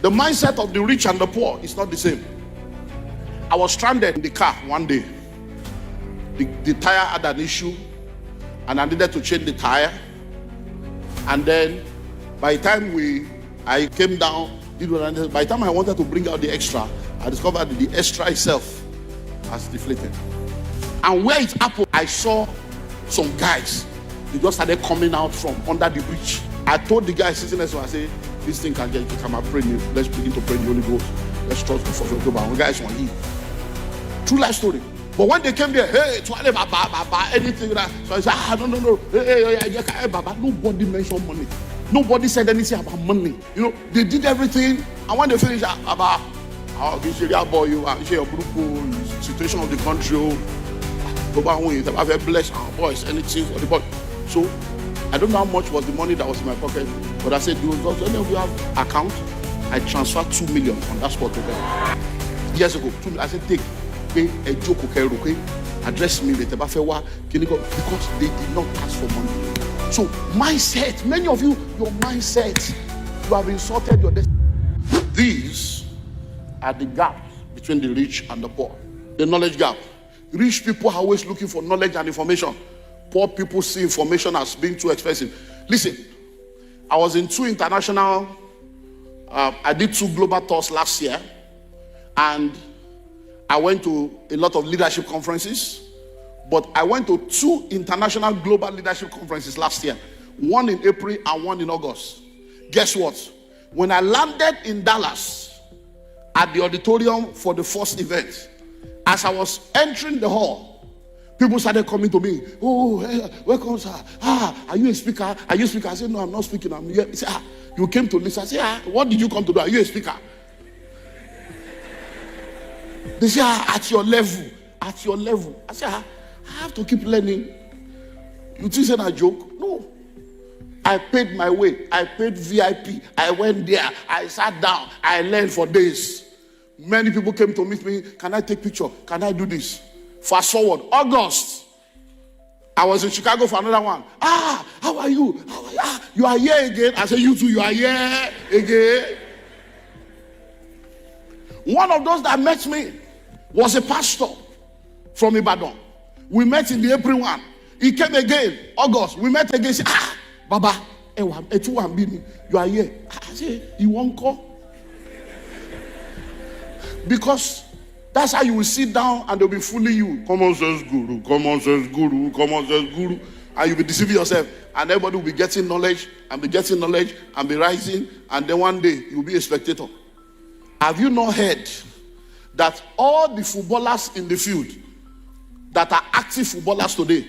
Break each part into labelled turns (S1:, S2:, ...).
S1: The mindset of the rich and the poor is not the same. I was stranded in the car one day. The tire had an issue and I needed to change the tire. And then by the time I came down, by the time I wanted to bring out the extra, I discovered that the extra itself has deflated. And where it happened, I saw some guys. They just started coming out from under the bridge. I told the guy sitting next to me, I said, this thing can get you. Come and pray. Let's begin to pray the Holy Ghost. Let's trust the first October. And guys want heal. True life story. But when they came there, hey, anything like that. So I said, no. Hey, Baba. Nobody mentioned money. Nobody said anything about money. You know, they did everything. And when they finished, about this area boy, you share your group, situation of the country. I very blessed our boys, anything for the boy. So I don't know how much was the money that was in my pocket, but I said, do any of you have account? I transferred 2 million on that spot to them. Years ago, 2 million. I said, take a joke, okay, address me later, because they did not ask for money. So mindset, many of you, your mindset, you have insulted your destiny. These are the gaps between the rich and the poor. The knowledge gap. Rich people are always looking for knowledge and information. Poor people see information as being too expensive. Listen, I was in 2 international, I did 2 global tours last year, and I went to a lot of leadership conferences, but I went to 2 international global leadership conferences last year, one in April and one in August. Guess what? When I landed in Dallas at the auditorium for the first event, as I was entering the hall, people started coming to me. Oh, hey, welcome, sir. Are you a speaker? Are you a speaker? I said, no, I'm not speaking. I'm here. He said, you came to listen. I said, what did you come to do? Are you a speaker? They say, at your level. At your level. I said, I have to keep learning. You think it's a joke? No. I paid my way. I paid VIP. I went there. I sat down. I learned for days. Many people came to meet me. Can I take picture? Can I do this? Fast forward, August. I was in Chicago for another one. How are you? You are here again. I said, you too, you are here again. One of those that met me was a pastor from Ibadan. We met in the April one. He came again, August. We met again. He said, Baba, you are here. I said, you won't call? Because that's how you will sit down and they'll be fooling you. Common sense guru, common sense guru, common sense guru. And you'll be deceiving yourself. And everybody will be getting knowledge and be rising. And then one day you'll be a spectator. Have you not heard that all the footballers in the field that are active footballers today,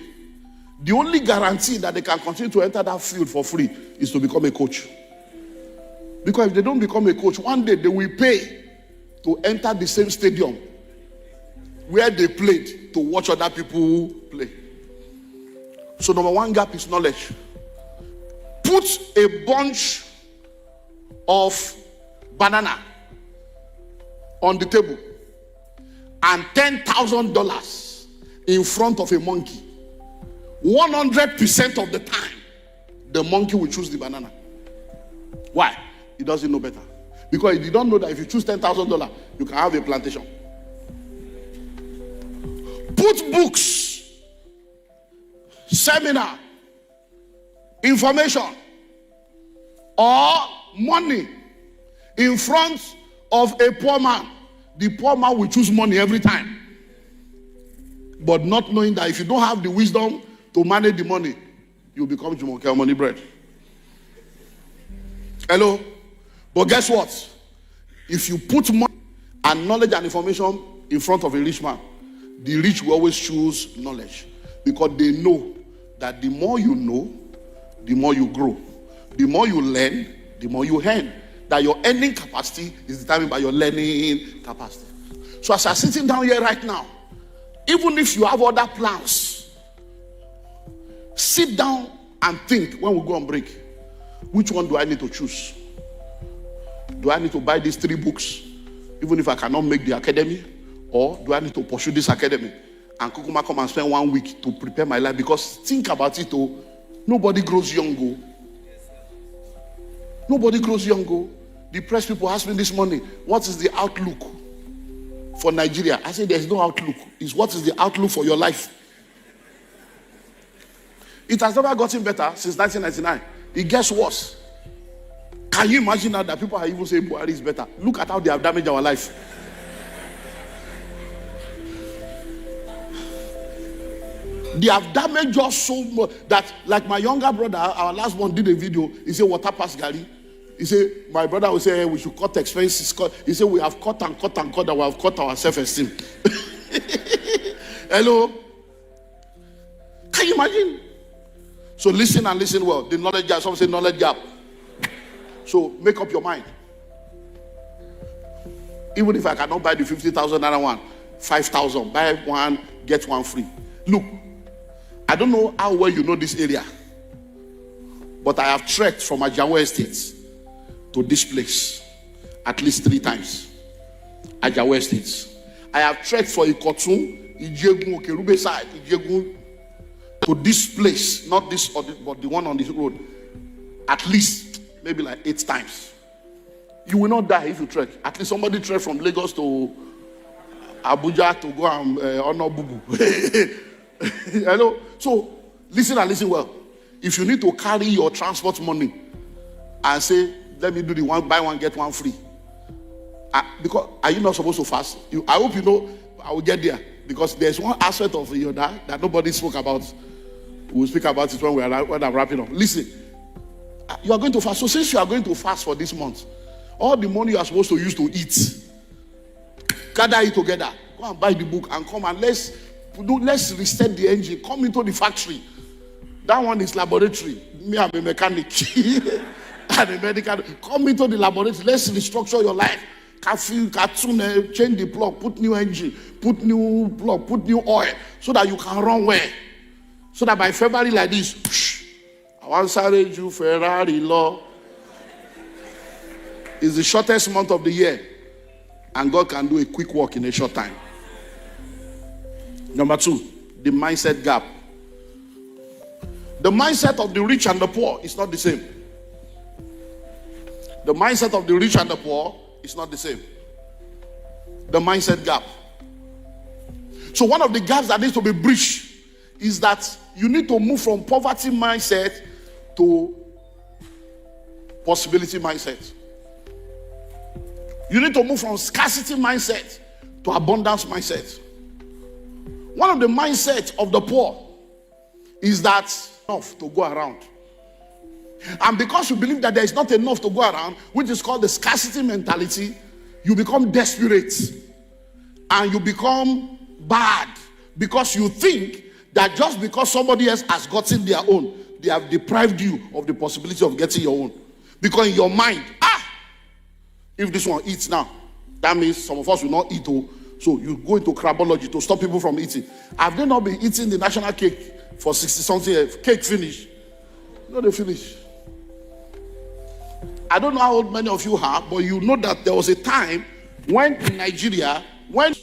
S1: the only guarantee that they can continue to enter that field for free is to become a coach? Because if they don't become a coach, one day they will pay to enter the same stadium where they played to watch other people play. So number 1 gap is knowledge. Put a bunch of banana on the table and $10,000 in front of a monkey. 100% of the time, the monkey will choose the banana. Why? He doesn't know better. Because you don't know that if you choose $10,000, you can have a plantation. Put books, seminar, information, or money in front of a poor man. The poor man will choose money every time. But not knowing that if you don't have the wisdom to manage the money, you become Jumoke money bread. Hello? But guess what? If you put money and knowledge and information in front of a rich man, the rich will always choose knowledge. Because they know that the more you know, the more you grow. The more you learn, the more you earn. That your earning capacity is determined by your learning capacity. So as I'm sitting down here right now, even if you have other plans, sit down and think when we go on break, which one do I need to choose? Do I need to buy these 3 books, even if I cannot make the academy? Or do I need to pursue this academy and Kukuma come and spend 1 week to prepare my life? Because think about it, nobody grows young. Nobody grows young. depressed people ask me this morning, what is the outlook for Nigeria? I say there's no outlook. It's what is the outlook for your life. It has never gotten better since 1999. It gets worse. Can you imagine now that people are even saying Buhari is better? Look at how they have damaged our life. They have damaged us so much that, like my younger brother, our last one did a video. He said, water pass Gary. He said, my brother will say, hey, we should cut expenses. He said, we have cut and cut and cut, and we have cut our self-esteem. Hello? Can you imagine? So listen and listen well. The knowledge gap, some say knowledge gap. So make up your mind. Even if I cannot buy the 50,000 naira one, 5,000, buy one, get one free. Look, I don't know how well you know this area, but I have trekked from Ajawa Estate to this place at least 3 times. Ajawa Estate. I have trekked for Ikotun, Ijegun, Okerube side, Ijegun, to this place, not this, but the one on this road, at least maybe like 8 times. You will not die if you trek. At least somebody trek from Lagos to Abuja to go and honor Bubu. Hello? So, listen and listen well. If you need to carry your transport money and say, let me do the one, buy one, get one free. Because, are you not supposed to fast? I hope you know, I will get there. Because there's one aspect of Yoda that nobody spoke about. We'll speak about it when I'm wrapping up. Listen, you are going to fast. So since you are going to fast for this month, all the money you are supposed to use to eat, gather it together. Go and buy the book and come and let's reset the engine. Come into the factory. That one is laboratory. Me, I'm a mechanic. And a medical. Come into the laboratory. Let's restructure your life. Change the plug, put new engine, put new plug, put new oil, so that you can run well. So that by February like this, I want to you Ferrari law. It's the shortest month of the year, and God can do a quick work in a short time. Number 2, the mindset gap. The mindset of the rich and the poor is not the same. The mindset of the rich and the poor is not the same. The mindset gap. So one of the gaps that needs to be bridged is that you need to move from poverty mindset to possibility mindset. You need to move from scarcity mindset to abundance mindset. One of the mindsets of the poor is that enough to go around. And because you believe that there is not enough to go around, which is called the scarcity mentality, you become desperate and you become bad because you think that just because somebody else has gotten their own, they have deprived you of the possibility of getting your own. Because in your mind, if this one eats now, that means some of us will not eat. So you go into crabology to stop people from eating. Have they not been eating the national cake for 60-something years? Cake finish. No, they finish. I don't know how old many of you are, but you know that there was a time when in Nigeria, when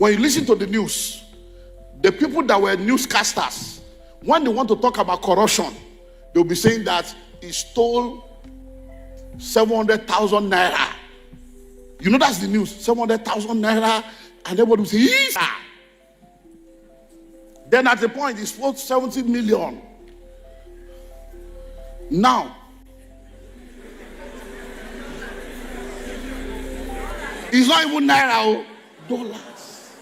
S1: you listen to the news, the people that were newscasters, when they want to talk about corruption, they'll be saying that he stole 700,000 naira. You know that's the news. 700,000 naira, and everybody will say, yes. Then at the point, he stole 70 million. Now, it's not even naira, dollars.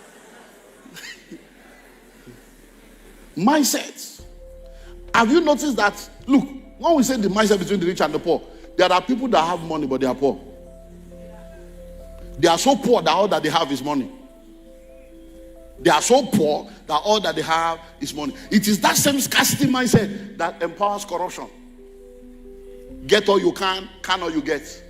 S1: Mindset. Have you noticed that? Look, when we say the mindset between the rich and the poor, there are people that have money but they are poor. They are so poor that all that they have is money. They are so poor that all that they have is money. It is that same scarcity mindset that empowers corruption. Get all you can all you get.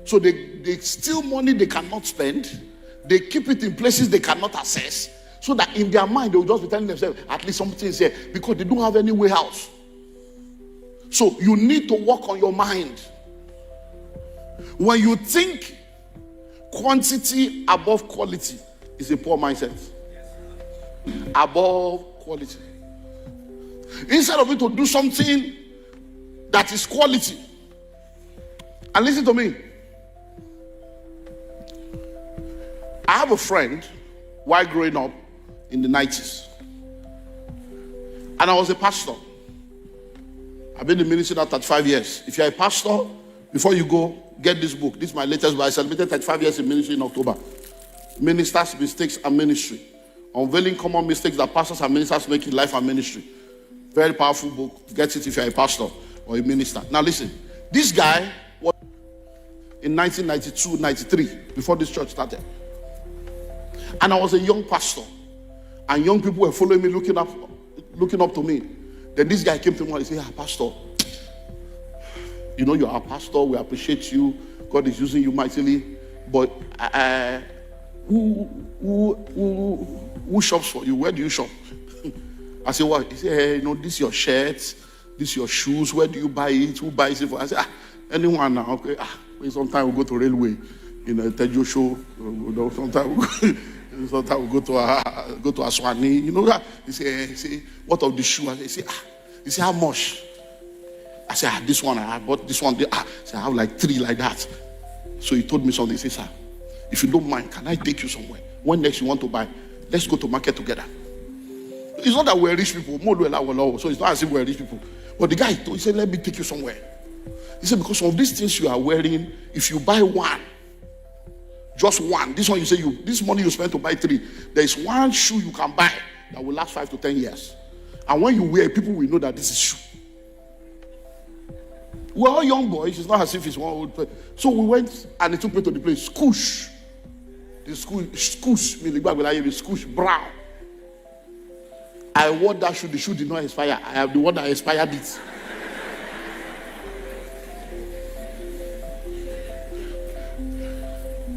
S1: So they steal money they cannot spend. They keep it in places they cannot access. So that in their mind, they will just be telling themselves, at least something is here. Because they don't have any way out. So you need to work on your mind. When you think quantity above quality is a poor mindset. Above quality. Instead of you to do something that is quality, And listen to me. I have a friend while growing up in the 90s. And I was a pastor. I've been in ministry now 35 years. If you're a pastor, before you go, get this book. This is my latest book. I celebrated 35 years in ministry in October. Ministers, Mistakes, and Ministry. Unveiling common mistakes that pastors and ministers make in life and ministry. Very powerful book. Get it if you're a pastor or a minister. Now listen. This guy was in 1992, 93, before this church started. And I was a young pastor. And young people were following me, looking up to me. Then this guy came to me and he said, Pastor, you know, you're our pastor. We appreciate you. God is using you mightily. But who shops for you? Where do you shop? I said, what? He said, hey, you know, this is your shirt. This is your shoes. Where do you buy it? Who buys it for? I said, anyone now. Okay. Sometimes we go to railway. You know, Tejo show. Sometimes we go to Aswani. You know that? He said, what of the shoe? He said, how much? I said, this one, I bought this one. I said, I have like 3 like that. So he told me something. He said, sir, if you don't mind, can I take you somewhere? When next you want to buy? Let's go to market together. It's not that we're rich people. So it's not as if we're rich people. But the guy told, he said, let me take you somewhere. He said, because of these things you are wearing, if you buy one, just one, this one you say, this money you spend to buy 3, there is one shoe you can buy that will last 5 to 10 years. And when you wear it, people will know that this is shoe. We're all young boys. It's not as if it's one old place. So we went and he took me to the place. Scoosh. The Scoosh brown. I wore that shoe. The shoe did not expire. I have the one that expired it.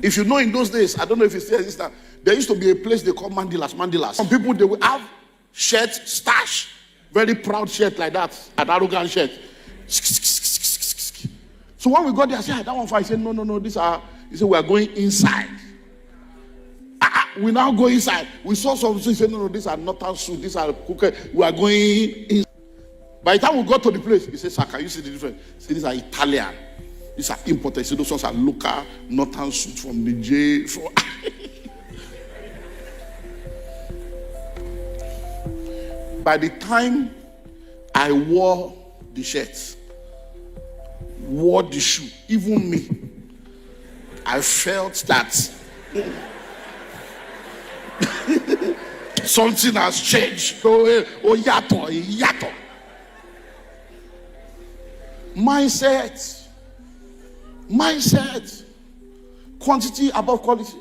S1: If you know, in those days, I don't know if it still exists now, there used to be a place they call Mandilas. Some people, they will have shirt, stash, very proud shirt like that, an arrogant shirt. So when we got there, I said, that one fine. I said, no, these are, he said, we are going inside. We now go inside. We saw some, so he said, no, these are not suit, these are cooker. We are going inside. By the time we got to the place, he said, sir, can you see the difference? He said, these are Italian. These are imported. So those ones are local, northern suits from the J. By the time I wore the shirt, wore the shoe, even me, I felt that something has changed. Yato. Mindset. Quantity above quality.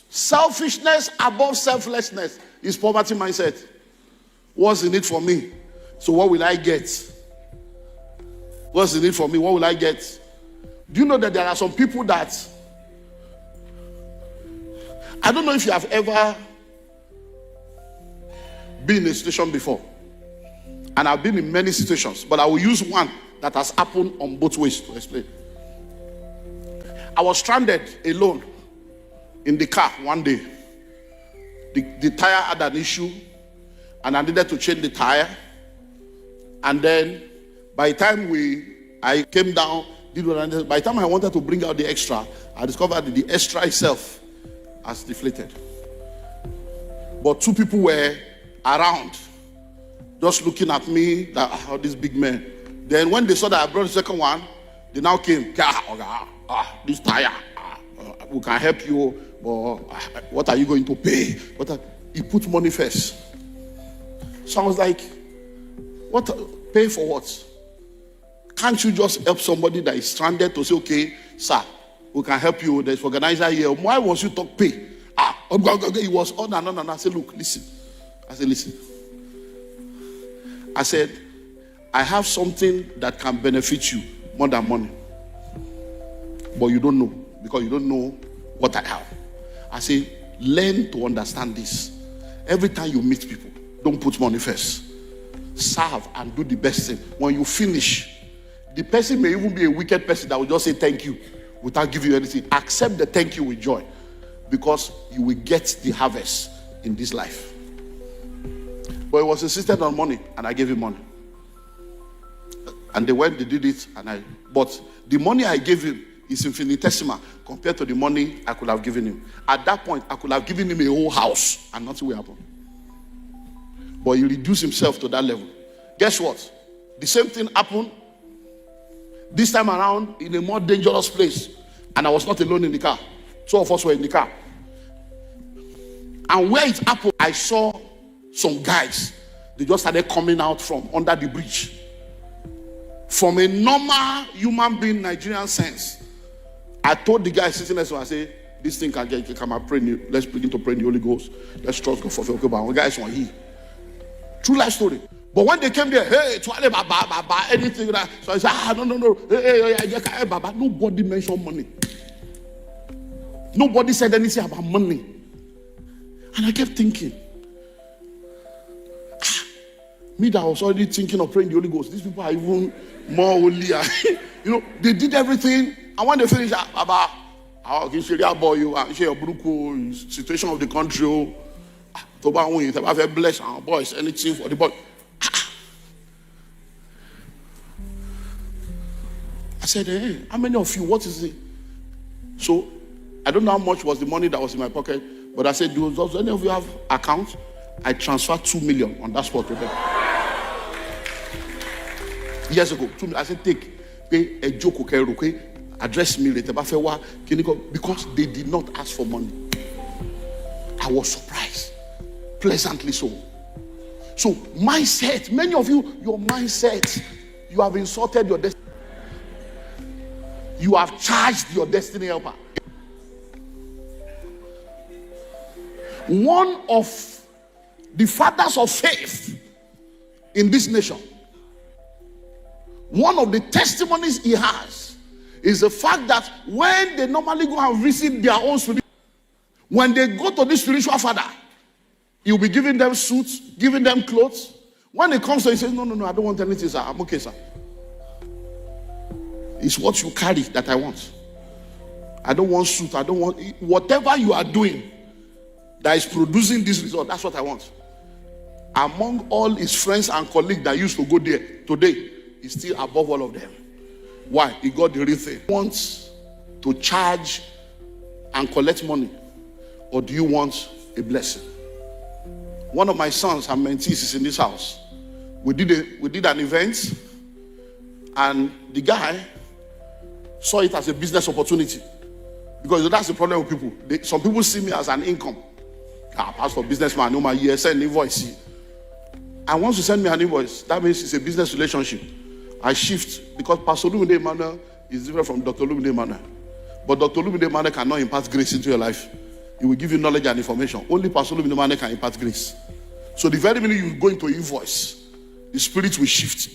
S1: Selfishness above selflessness is poverty mindset. What's in it for me? So what will I get? What's in it for me? What will I get? Do you know that there are some people that, I don't know if you have ever been in a situation before. And I've been in many situations, but I will use one that has happened on both ways to explain. I was stranded alone in the car one day. The tire had an issue, and I needed to change the tire. And then by the time I came down, by the time I wanted to bring out the extra, I discovered that the extra itself has deflated. But 2 people were around, just looking at me, that this big man. Then when they saw that I brought the second one, they now came, this tire, we can help you, but what are you going to pay? But he put money first. So I was like, what? Pay for what? Can't you just help somebody that is stranded to say, okay, sir, we can help you. There's organizer here. Why was you talk pay? He was on and on and on. I said, look, listen. I said, I have something that can benefit you more than money. But you don't know, because you don't know what I have. I say, learn to understand this. Every time you meet people, don't put money first. Serve and do the best thing. When you finish, the person may even be a wicked person that will just say thank you without giving you anything. Accept the thank you with joy, because you will get the harvest in this life. But he was insistent on money, and I gave him money. And they went, they did it, and But the money I gave him is infinitesimal compared to the money I could have given him. At that point, I could have given him a whole house and nothing will happen. But he reduced himself to that level. Guess what? The same thing happened this time around in a more dangerous place. And I was not alone in the car. Two of us were in the car. And where it happened, I saw some guys. They just started coming out from under the bridge. From a normal human being Nigerian sense, I told the guy sitting next to me, I say, this thing can get, come and pray. Let's begin to pray in the Holy Ghost. Let's trust God for faith. But guys want he. True life story. But when they came there, hey, anything like that. So I said, no. Hey, Baba. Nobody mentioned money. Nobody said anything about money. And I kept thinking, me that was already thinking of praying the Holy Ghost, these people are even more holy. They did everything. And when they finished, Baba, I can share your boy, you share your bruku, situation of the country. To bless our boys, anything for the boy. I said, hey, how many of you, what is it? So, I don't know how much was the money that was in my pocket, but I said, does any of you have account? I transferred 2 million on that spot to them. Years ago, 2 million. I said, pay a joke, okay? Address me later. Because they did not ask for money. I was surprised. Pleasantly so. So, mindset. Many of you, your mindset, you have insulted your destiny. You have charged your destiny helper. One of the fathers of faith in this nation, one of the testimonies he has is the fact that when they normally go and visit their own spiritual, when they go to this spiritual father, he'll be giving them suits, giving them clothes. When it comes to it, he says, no, I don't want anything, sir. I'm okay, sir. It's what you carry that I want. I don't want suit. I don't want whatever you are doing that is producing this result. That's what I want. Among all his friends and colleagues that used to go there today, he's still above all of them. Why? He got the real thing. He wants to charge and collect money, or do you want a blessing? One of my sons and mentees is in this house. We did an event, and the guy saw it as a business opportunity, because that's the problem with people. Some people see me as an income. Pastor, businessman, no my year, send invoice. And once you send me an invoice, that means it's a business relationship. I shift, because Pastor Olumide Emmanuel is different from Dr. Olumide Emmanuel. But Dr. Olumide Emmanuel cannot impart grace into your life. He will give you knowledge and information. Only Pastor Olumide Emmanuel can impart grace. So the very minute you go into invoice, the spirit will shift.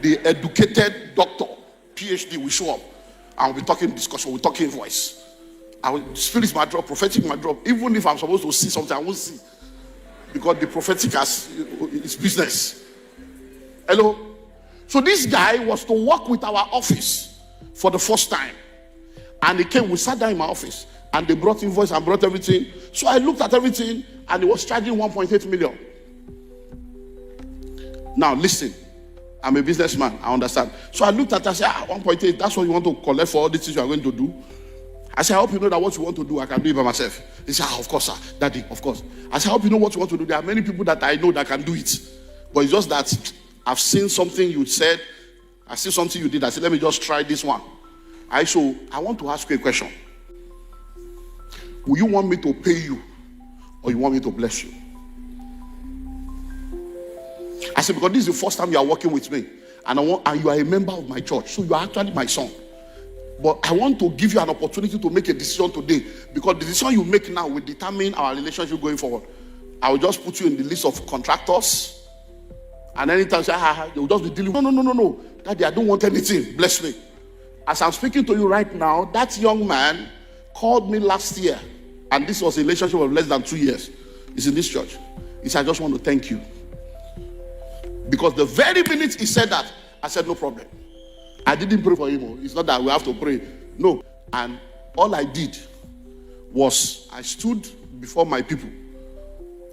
S1: The educated doctor, PhD, will show up. And we'll be talking discussion, we'll talk invoice. The spirit might drop, prophetic might drop. Even if I'm supposed to see something, I won't see. Because the prophetic is business. Hello? So this guy was to work with our office for the first time. And he came, we sat down in my office. And they brought invoice and brought everything. So I looked at everything, and he was charging 1.8 million. Now listen, I'm a businessman, I understand. So I looked at it, I said, 1.8, that's what you want to collect for all the things you are going to do? I said, I hope you know that what you want to do, I can do it by myself. He said, of course, sir. Daddy, of course. I said, I hope you know what you want to do. There are many people that I know that can do it. But it's just that I've seen something you said. I see something you did. I said, let me just try this one. I want to ask you a question. Will you want me to pay you, or you want me to bless you? I said, because this is the first time you are working with me, and you are a member of my church, so you are actually my son. But I want to give you an opportunity to make a decision today, because the decision you make now will determine our relationship going forward. I will just put you in the list of contractors, and anytime you say, they will just be dealing with, no, Daddy, I don't want anything, bless me. As I'm speaking to you right now, that young man called me last year, and this was a relationship of less than 2 years. He's in this church. He said, I just want to thank you. Because the very minute he said that, I said, no problem. I didn't pray for him. It's not that we have to pray. No. And all I did was I stood before my people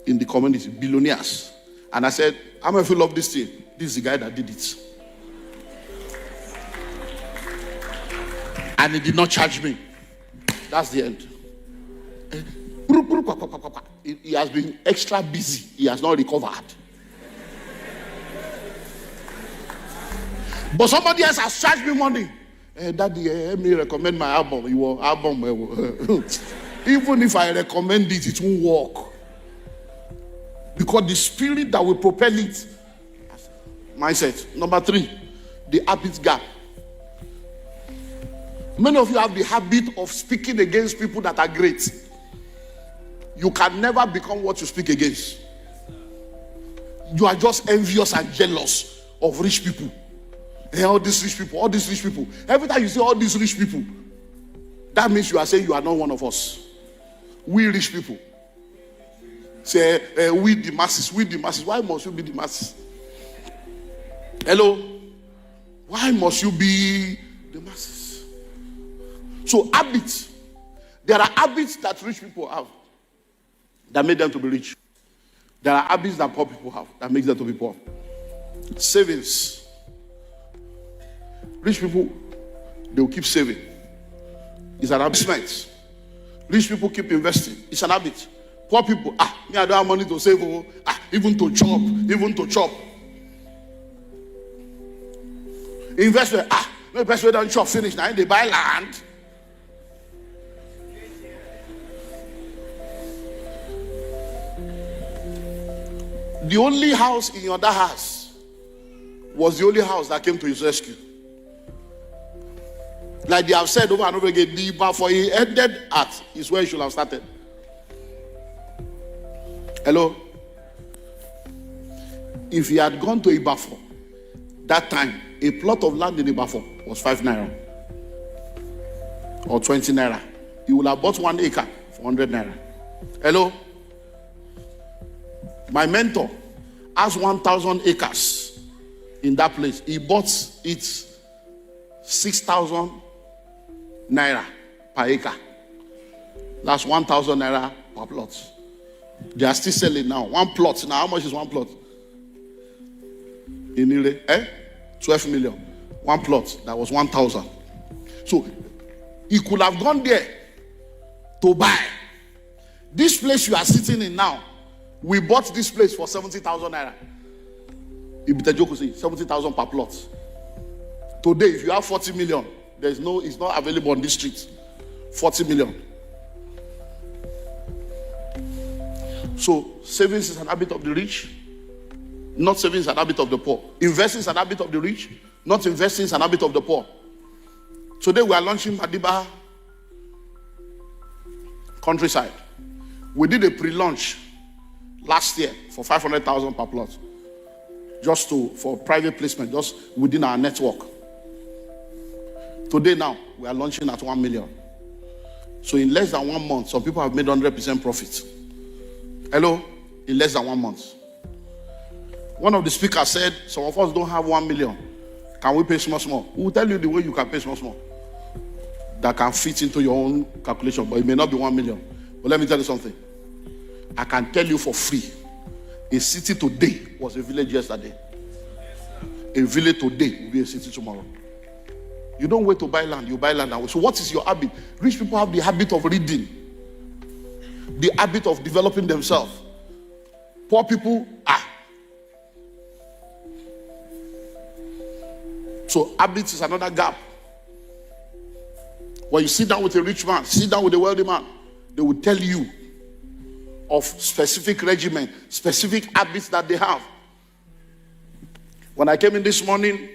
S1: in the community, billionaires. And I said, how many of you love this thing? This is the guy that did it. and he did not charge me. That's the end. He has been extra busy. He has not recovered. But somebody else has charged me money. Daddy, let me recommend my album. Your album. Even if I recommend it, it won't work. Because the spirit that will propel it. Mindset. Number 3, the habit gap. Many of you have the habit of speaking against people that are great. You can never become what you speak against. You are just envious and jealous of rich people. And all these rich people, all these rich people. Every time you say all these rich people, that means you are saying you are not one of us. We rich people. Say, we the masses, we the masses. Why must you be the masses? Hello? Why must you be the masses? So habits. There are habits that rich people have that make them to be rich. There are habits that poor people have that make them to be poor. Savings. Rich people, they will keep saving. It's an habit. Rich people keep investing. It's an habit. Poor people, me I don't have money to save. Even to chop. Investment, no best way don't chop finish. Now they buy land. The only house in your other house was the only house that came to his rescue. Like they have said over and over again, the bar for he ended at is where he should have started. Hello? If he had gone to Ibafo, that time, a plot of land in Ibafo was 5 naira or 20 naira. He would have bought 1 acre for 100 naira. Hello? My mentor has 1,000 acres in that place. He bought it 6,000 naira per acre. That's 1,000 naira per plot. They are still selling now. One plot. Now, how much is one plot? In Ile, 12 million. One plot. That was 1,000. So, he could have gone there to buy. This place you are sitting in now, we bought this place for 70,000 naira. Ibita 70,000 per plot. Today, if you have 40 million, it's not available on this street. 40 million. So, savings is an habit of the rich. Not saving is an habit of the poor. Investing is an habit of the rich. Not investing is an habit of the poor. Today we are launching Madiba Countryside. We did a pre-launch last year for 500,000 per plot. Just for private placement, just within our network. Today now, we are launching at 1 million. So in less than 1 month, some people have made 100% profit. Hello? In less than 1 month. One of the speakers said, some of us don't have 1 million. Can we pay small? We'll tell you the way you can pay small. That can fit into your own calculation, but it may not be 1 million. But let me tell you something. I can tell you for free. A city today was a village yesterday. A village today will be a city tomorrow. You don't wait to buy land, you buy land now. So what is your habit? Rich people have the habit of reading. The habit of developing themselves. Poor people, So habits is another gap. When you sit down with a rich man, sit down with a wealthy man, they will tell you of specific regimen, specific habits that they have. When I came in this morning,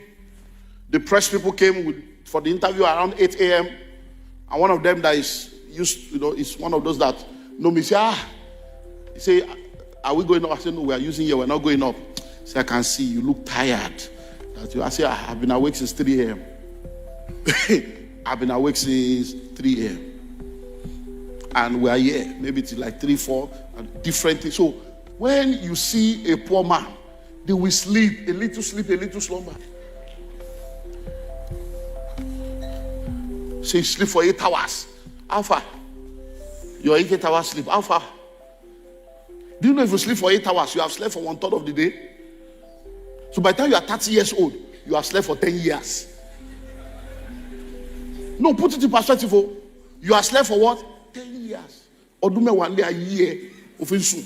S1: the press people came for the interview around 8 a.m. And one of them that is used, is one of those that know me. Say, he say, are we going up? I said, no, we are using here. We're not going up. Say, I can see you look tired. I say, I've been awake since 3 a.m. I've been awake since 3 a.m. And we are here, maybe it's like 3, 4, different things. So when you see a poor man, they will sleep, a little slumber. So you sleep for 8 hours. How far? Your 8 hours sleep. How far? Do you know if you sleep for 8 hours, you have slept for 1/3 of the day? So by the time you are 30 years old, you have slept for 10 years. No, put it in perspective. Oh. You are slave for what? 10 years. Odume one day a year of insu.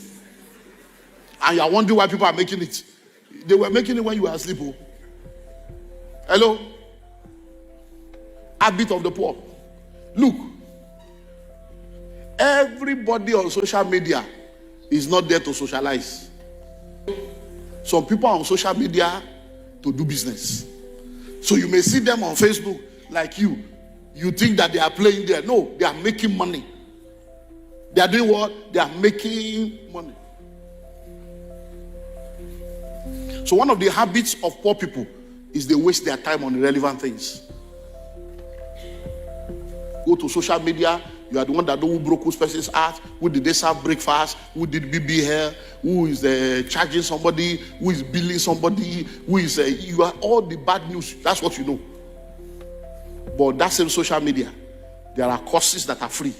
S1: And you are wondering why people are making it. They were making it when you were asleep. Oh. Hello? Habit of the poor. Look. Everybody on social media is not there to socialize. Some people are on social media to do business. So you may see them on Facebook like you. You think that they are playing there. No, they are making money. They are doing what? They are making money. So one of the habits of poor people is they waste their time on irrelevant things. Go to social media. You are the one that know who broke whose person's heart, who did they serve breakfast, who did BB hair, who is charging somebody, who is billing somebody, who is you are all the bad news. That's what you know. But that same social media, there are courses that are free.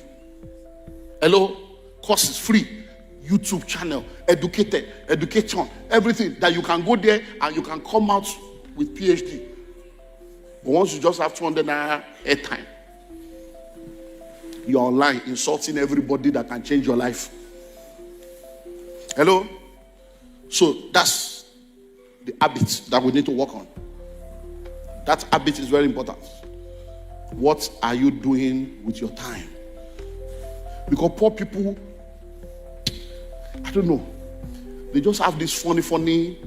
S1: Hello? Courses free. YouTube channel, education, everything that you can go there and you can come out with PhD. But once you just have 200 naira airtime, you're online insulting everybody that can change your life. Hello? So that's the habit that we need to work on. That habit is very important. What are you doing with your time? Because poor people, I don't know, they just have this funny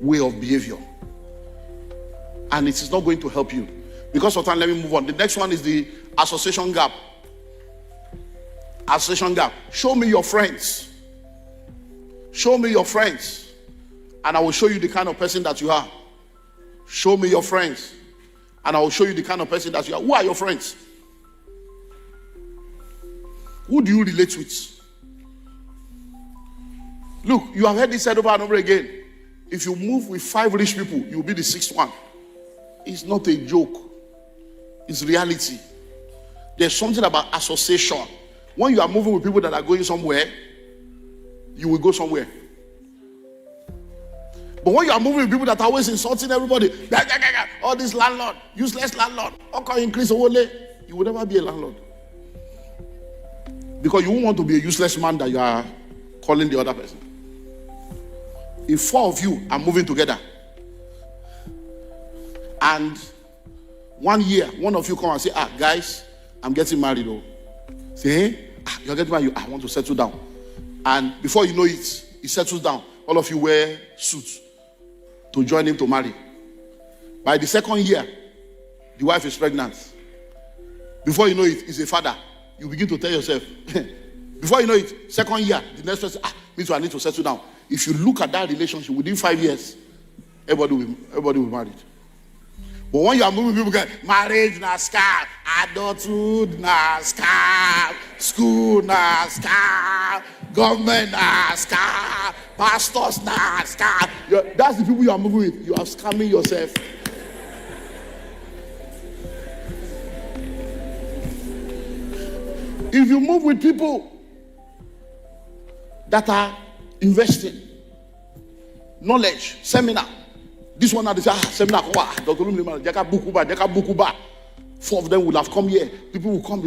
S1: way of behavior. And it is not going to help you. Because of time, let me move on. The next one is the association gap. Association gap. Show me your friends. Show me your friends. And I will show you the kind of person that you are. Show me your friends. And I will show you the kind of person that you are. Who are your friends? Who do you relate with? Look, you have heard this said over and over again. If you move with 5 rich people, you will be the 6th one. It's not a joke. It's reality. There's something about association. When you are moving with people that are going somewhere, you will go somewhere. But when you are moving with people that are always insulting everybody, all this landlord, useless landlord, okay, increase the whole, you will never be a landlord. Because you won't want to be a useless man that you are calling the other person. If 4 of you are moving together, and 1 year, one of you come and say, guys, I'm getting married. Oh. Say, hey, you're getting married, I want to settle down. And before you know it, he settles down. All of you wear suits to join him to marry. By the 2nd year, the wife is pregnant. Before you know it, he's a father. You begin to tell yourself, before you know it, 2nd year, the next person, me too, I need to settle down. If you look at that relationship within 5 years, everybody will be married. But when you are moving, people get marriage na scam, adulthood na scam, school na scam, government na scam, pastors na scam. That's the people you are moving with. You are scamming yourself. If you move with people that are investing, knowledge, seminar. This one, they say, seminar, Dr. Olumide, 4 of them will have come here. People will come.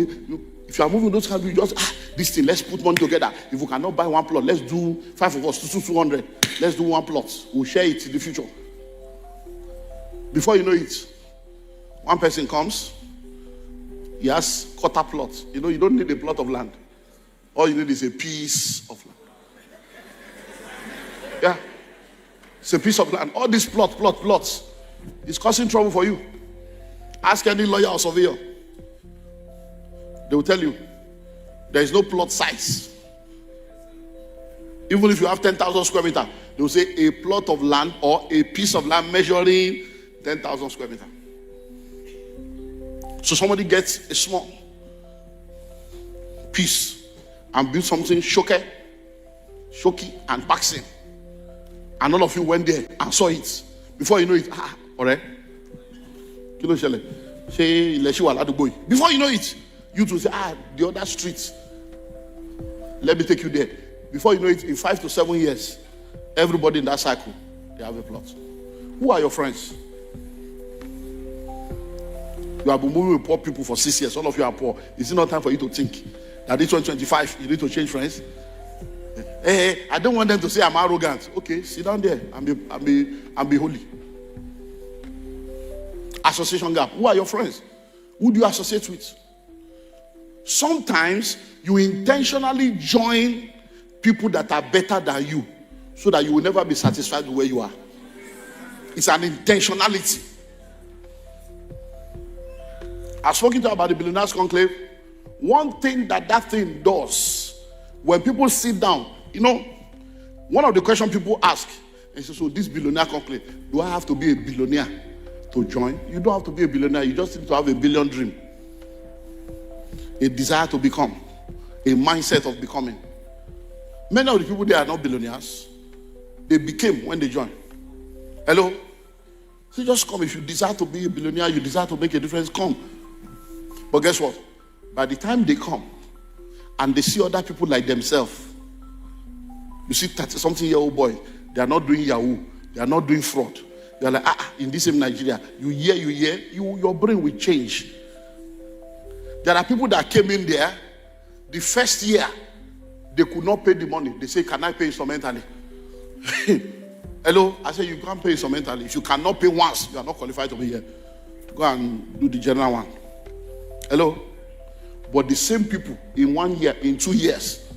S1: If you are moving those kinds of people, just, this thing, let's put money together. If we cannot buy 1 plot, let's do 5 of us, 200. Let's do 1 plot. We'll share it in the future. Before you know it, one person comes, he has quarter plot. You know, you don't need a plot of land. All you need is a piece of land. Yeah. It's a piece of land. All these plots is causing trouble for you. Ask any lawyer or surveyor. They will tell you there is no plot size. Even if you have 10,000 square meters, they will say a plot of land or a piece of land measuring 10,000 square meters. So somebody gets a small piece and build something shoky and packs in. And all of you went there and saw it. Before you know it, alright. Before you know it, you to say, the other street. Let me take you there. Before you know it, in 5 to 7 years, everybody in that cycle, they have a plot. Who are your friends? You have been moving with poor people for 6 years. All of you are poor. Is it not time for you to think that this 125, you need to change friends? Hey, I don't want them to say I'm arrogant. Okay, sit down there and be holy. Association gap. Who are your friends? Who do you associate with? Sometimes you intentionally join people that are better than you so that you will never be satisfied with where you are. It's an intentionality. I've spoken to you about the Billionaires Conclave. One thing that thing does, when people sit down, one of the questions people ask is, so this Billionaire Conclave, do I have to be a billionaire to join? You don't have to be a billionaire. You just need to have a billion dream, a desire to become, a mindset of becoming. Many of the people there are not billionaires. They became when they joined. Hello? So just come. If you desire to be a billionaire, you desire to make a difference, come. But guess what? By the time they come and they see other people like themselves, you see 30-something-year-old boy, they are not doing Yahoo, they are not doing fraud. They are like, in this same Nigeria, your brain will change. There are people that came in there, the first year, they could not pay the money. They say, can I pay instrumentally? Hello? I say, you can't pay instrumentally. If you cannot pay once, you are not qualified to be here. Go and do the general one. Hello? But the same people, in 1 year, in 2 years,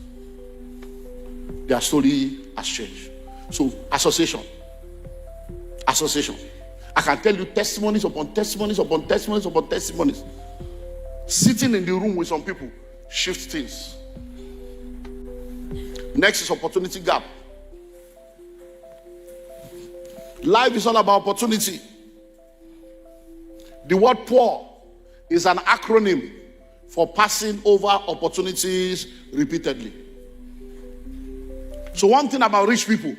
S1: their story has changed. So, association. I can tell you testimonies upon testimonies upon testimonies upon testimonies. Sitting in the room with some people shifts things. Next is opportunity gap. Life is all about opportunity. The word poor is an acronym for passing over opportunities repeatedly. So one thing about rich people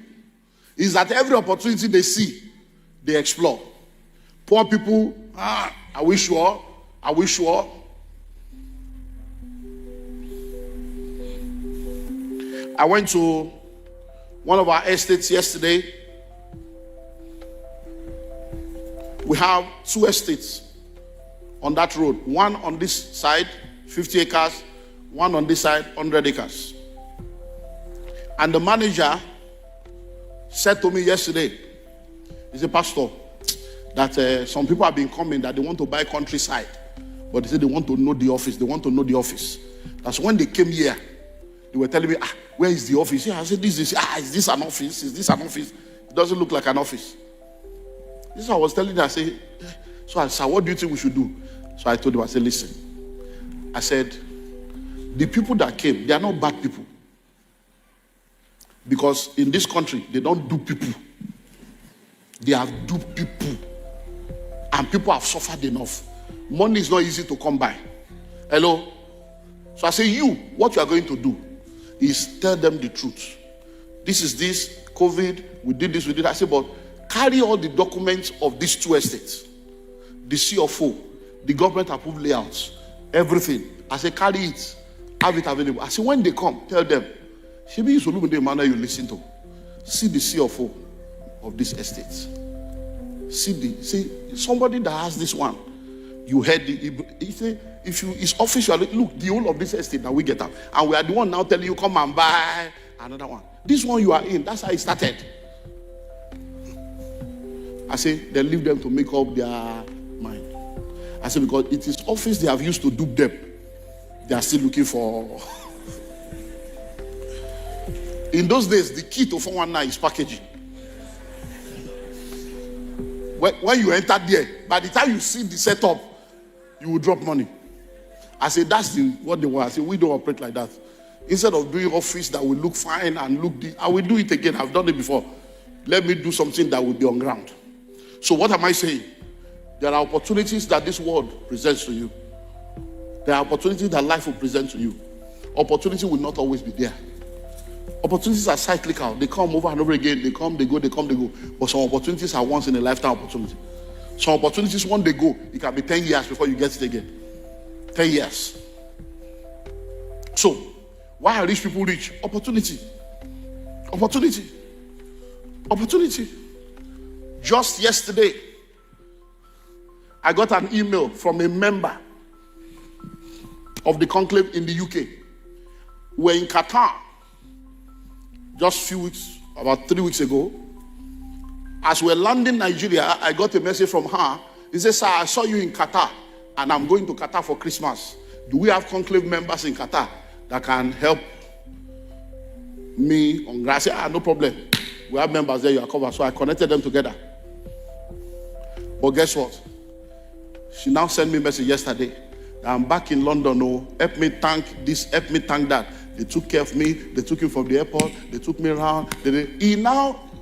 S1: is that every opportunity they see, they explore. Poor people, are we sure? Are we sure? I went to one of our estates yesterday. We have 2 estates on that road. One on this side, 50 acres. One on this side, 100 acres. And the manager said to me yesterday, he said, Pastor, that some people have been coming that they want to buy countryside. But they said they want to know the office. They want to know the office. That's when they came here. They were telling me, where is the office? Yeah, I said, is this an office? Is this an office? It doesn't look like an office. This is what I was telling them. I said, so I said, what do you think we should do? So I told them, I said, listen. I said, the people that came, they are not bad people. Because in this country, they don't do people. They have duped people. And people have suffered enough. Money is not easy to come by. Hello? So I say, what you are going to do is tell them the truth. This is this, COVID, we did this, we did that. I say, but carry all the documents of these 2 estates. The CFO, the government approved layouts, everything. I say, carry it, have it available. I say, when they come, tell them, Shebi is Olumide Emmanuel you listen to. See the CFO of this estate. See somebody that has this one. You heard he say, if you his office, you are like, look, the whole of this estate that we get up. And we are the one now telling you, come and buy another one. This one you are in, that's how it started. I say, they leave them to make up their mind. I say, because it is office they have used to dupe them. They are still looking for. In those days, the key to 419 is packaging. When you enter there, by the time you see the setup, you will drop money. I say, that's what they want. I say, we don't operate like that. Instead of doing office that will look fine and look this, I will do it again. I've done it before. Let me do something that will be on ground. So what am I saying? There are opportunities that this world presents to you. There are opportunities that life will present to you. Opportunity will not always be there. Opportunities are cyclical. They come over and over again. They come, they go, they come, they go. But some opportunities are once in a lifetime opportunity. Some opportunities, when they go, it can be 10 years before you get it again. 10 years. So, why are rich people rich? Opportunity. Opportunity. Opportunity. Just yesterday, I got an email from a member of the conclave in the UK. We're in Qatar just about 3 weeks ago. As we're landing Nigeria, I got a message from her. He said, "Sir, I saw you in Qatar, and I'm going to Qatar for Christmas. Do we have conclave members in Qatar that can help me on grass?" I said, "No problem. We have members there, you are covered." So I connected them together. But guess what? She now sent me a message yesterday. "I'm back in London. Oh, help me thank this, help me thank that. They took care of me. They took him from the airport. They took me around."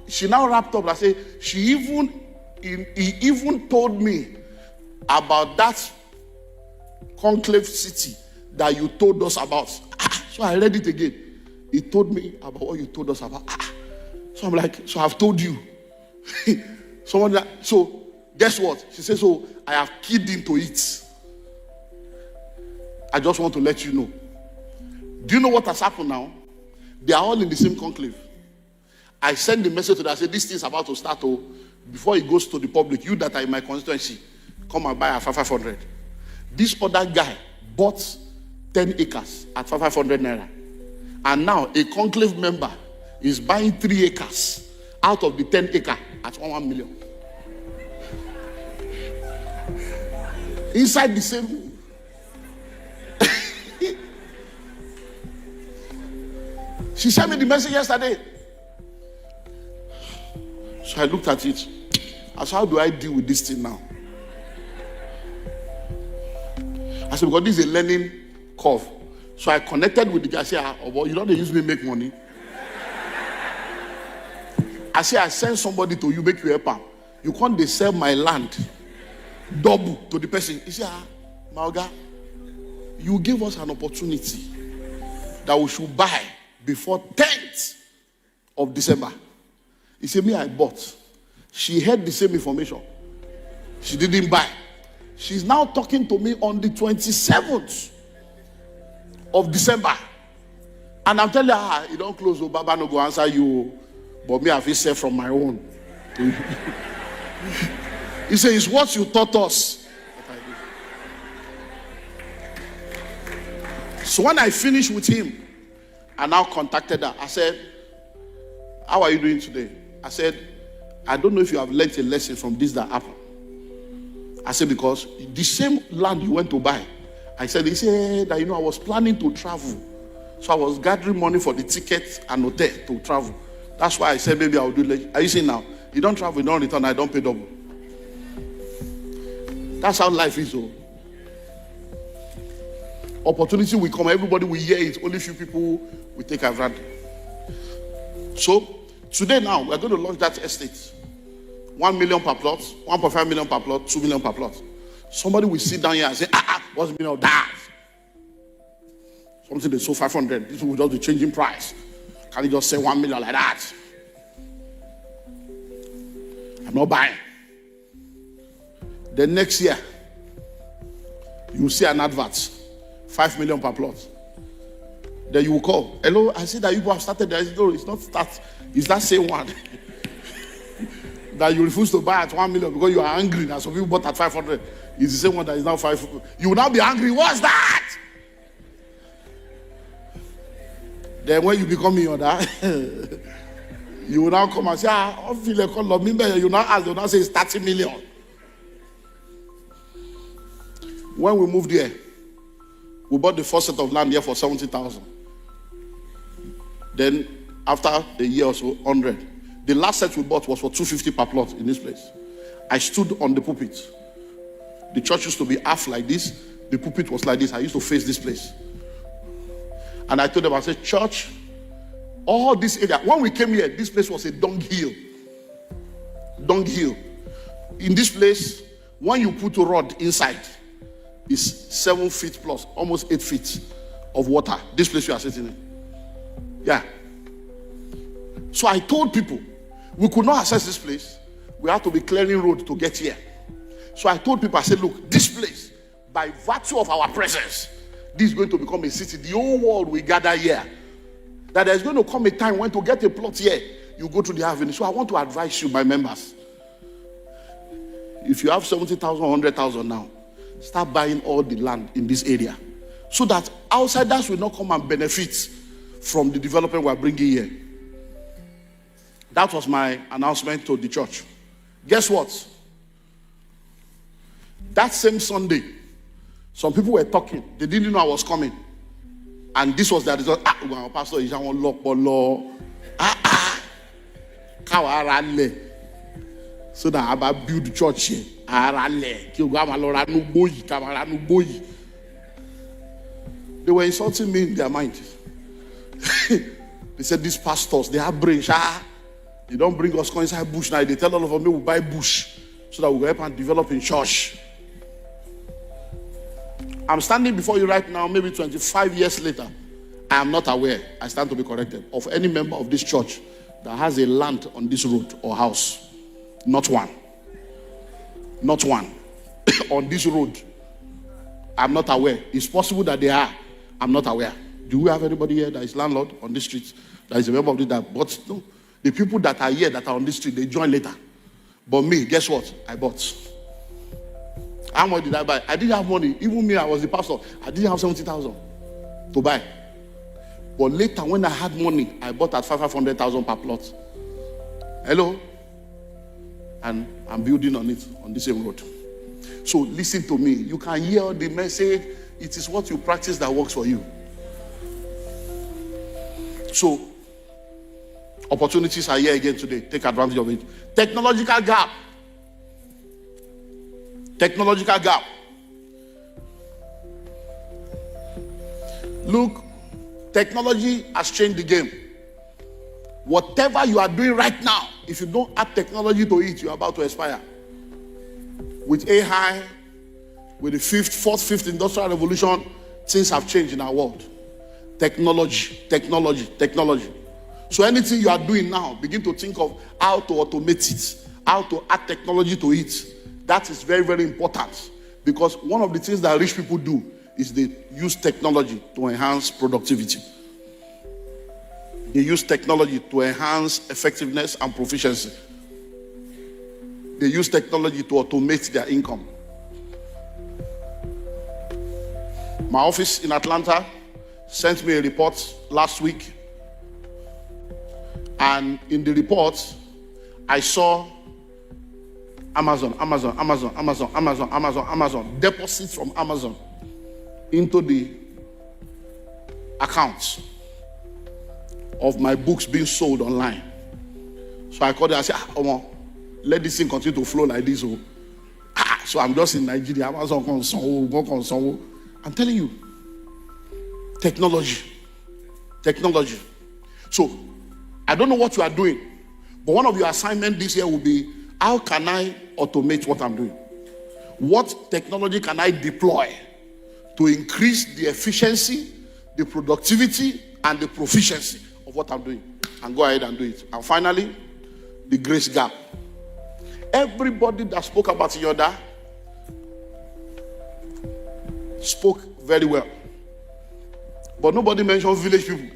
S1: She now wrapped up. I say he even told me about that conclave city that you told us about. So I read it again. He told me about what you told us about. So I'm like, so I've told you. So guess what? She says, "So I have keyed into it. I just want to let you know." Do you know what has happened now? They are all in the same conclave. I send the message to them. I say, "This thing's about to start. Oh, before it goes to the public, you that are in my constituency, come and buy at 500. This other guy bought 10 acres at 500 naira. And now a conclave member is buying 3 acres out of the 10 acre at 1 million. Inside the same. She sent me the message yesterday. So I looked at it. I said, "How do I deal with this thing now?" I said, "Because this is a learning curve." So I connected with the guy. I said, "Oh, boy, you know they use me make money." I said, "I send somebody to you, make you help am. You can't they sell my land double to the person." He said, "Mauga, you gave us an opportunity that we should buy before 10th of December. He said, "Me, I bought." She heard the same information. She didn't buy. She's now talking to me on the 27th of December. And I'm telling her, "You don't close, Baba no go answer you. But me, I feel safe from my own." He said, "It's what you taught us." So when I finished with him, I now contacted her. I said, "How are you doing today?" I said, "I don't know if you have learned a lesson from this that happened." I said, "Because the same land you went to buy." I said, "He said, I was planning to travel. So I was gathering money for the ticket and hotel to travel. That's why I said maybe I'll do it." Are you seeing now? You don't travel, you don't return, I don't pay double. That's how life is. Oh. Opportunity will come, everybody will hear it. Only few people will take advantage. So today now, we're going to launch that estate. 1 million per plot, 1.5 million per plot, 2 million per plot. Somebody will sit down here and say, what's the meaning of that? Something they sold 500. This will just be changing price. Can you just say 1 million like that? I'm not buying. Then next year, you will see an advert. 5 million per plot. Then you will call. "Hello, I see that you have started there." No, it's not start. It's that same one. That you refuse to buy at 1 million because you are angry. Now some people bought at 500. It's the same one that is now 5. You will now be angry. What's that? Then when you become your dad, you will now come and say, "I feel like love me better." You now ask, you now say it's 30 million. When we moved here, we bought the first set of land here for 70,000. Then after a year or so, 100. The last set we bought was for 250 per plot in this place. I stood on the pulpit. The church used to be half like this. The pulpit was like this. I used to face this place. And I told them, I said, "Church, all this area, when we came here, this place was a dunghill. Dunghill. In this place, when you put a rod inside, is 7 feet plus, almost 8 feet of water. This place you are sitting in. Yeah. So I told people, we could not access this place. We had to be clearing road to get here. So I told people, I said, "Look, this place, by virtue of our presence, this is going to become a city. The whole world will gather here. That there's going to come a time when to get a plot here, you go to the avenue." So I want to advise you, my members. If you have 70,000, 100,000 now, start buying all the land in this area, so that outsiders will not come and benefit from the development we are bringing here. That was my announcement to the church. Guess what? That same Sunday, some people were talking. They didn't know I was coming. And this was the result. Our pastor is on lock. So that I about build the church here. They were insulting me in their mind. They said, these pastors, they have brains. They don't bring us inside bush now. They tell all of us, we will buy bush so that we will help and develop in church. I'm standing before you right now, maybe 25 years later. I am not aware, I stand to be corrected, of any member of this church that has a land on this road or house. Not one. Not one. On this road. I'm not aware. It's possible that they are. I'm not aware. Do we have anybody here that is landlord on this street? That is a member of this that bought? No. The people that are here that are on this street, they join later. But me, guess what? I bought. How much did I buy? I didn't have money. Even me, I was the pastor. I didn't have 70,000 to buy. But later, when I had money, I bought at 500,000 per plot. Hello? And I'm building on it, on the same road. So listen to me. You can hear the message. It is what you practice that works for you. So, opportunities are here again today. Take advantage of it. Technological gap. Technological gap. Look, technology has changed the game. Whatever you are doing right now, if you don't add technology to it, you are about to expire. With AI, with the fourth, fifth industrial revolution, things have changed in our world. Technology. So anything you are doing now, begin to think of how to automate it, how to add technology to it. That is very, very important, because one of the things that rich people do is they use technology to enhance productivity. They use technology to enhance effectiveness and proficiency. They use technology to automate their income. My office in Atlanta sent me a report last week. And in the report, I saw Amazon, deposits from Amazon into the accounts of my books being sold online. So I called them and said, let this thing continue to flow like this. So I'm just in Nigeria. Amazon console. I'm telling you, technology. So I don't know what you are doing, but one of your assignments this year will be, how can I automate what I'm doing? What technology can I deploy to increase the efficiency, the productivity, and the proficiency of what I'm doing? And go ahead and do it. And finally, the grace gap. Everybody that spoke about Yoda spoke very well. But nobody mentioned village people.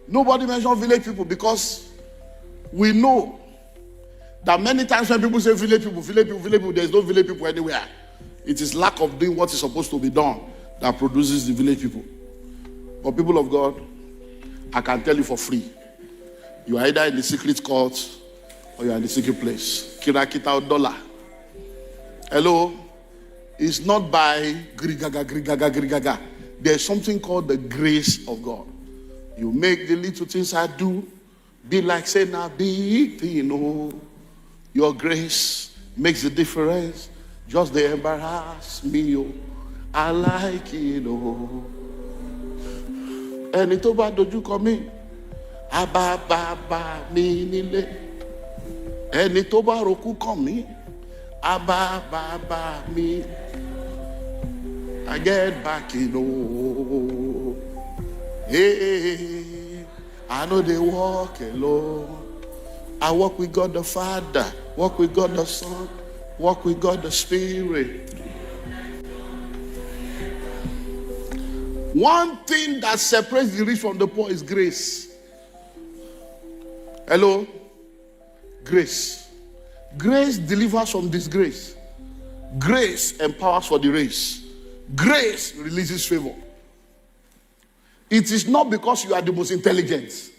S1: Nobody mentioned village people, because we know that many times when people say village people, there's no village people anywhere. It is lack of doing what is supposed to be done that produces the village people. But people of God, I can tell you for free, you are either in the secret court or you are in the secret place. Kirakita or dollar. Hello? It's not by grigaga. There's something called the grace of God. You make the little things I do be like saying a big thing, Your grace makes the difference. Just they embarrass me, I like it, Ẹni tó bá dojú kọ mí, ababa mi nílé. Ẹni tó bá rokú kàn mí, ababa mi. I get back, Hey, I know they walk alone. I walk with God the Father, walk with God the Son, walk with God the Spirit. One thing that separates the rich from the poor is grace. Hello? Grace. Grace delivers from disgrace. Grace empowers for the race. Grace releases favor. It is not because you are the most intelligent.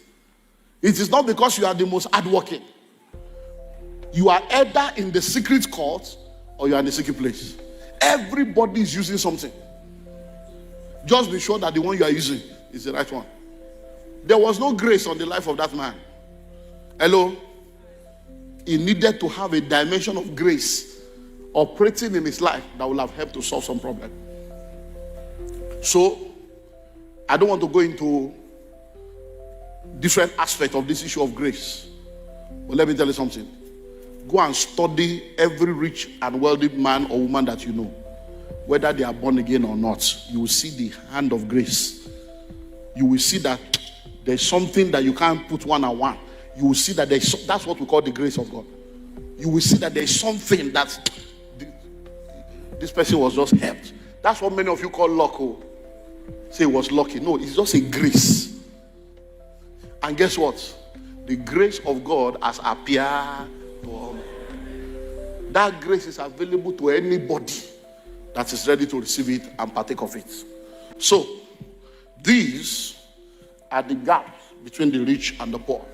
S1: It is not because you are the most hardworking. You are either in the secret court or you are in the secret place. Everybody is using something. Just be sure that the one you are using is the right one. There was no grace on the life of that man. Hello? He needed to have a dimension of grace operating in his life that will have helped to solve some problem. So, I don't want to go into different aspects of this issue of grace. But let me tell you something. Go and study every rich and wealthy man or woman that you know. Whether they are born again or not, you will see the hand of grace. You will see that there's something that you can't put one on one. You will see that that's what we call the grace of God. You will see that there's something that this person was just helped. That's what many of you call luck. Say it was lucky. No, it's just a grace. And guess what? The grace of God has appeared to all. That grace is available to anybody that is ready to receive it and partake of it. So, these are the gaps between the rich and the poor.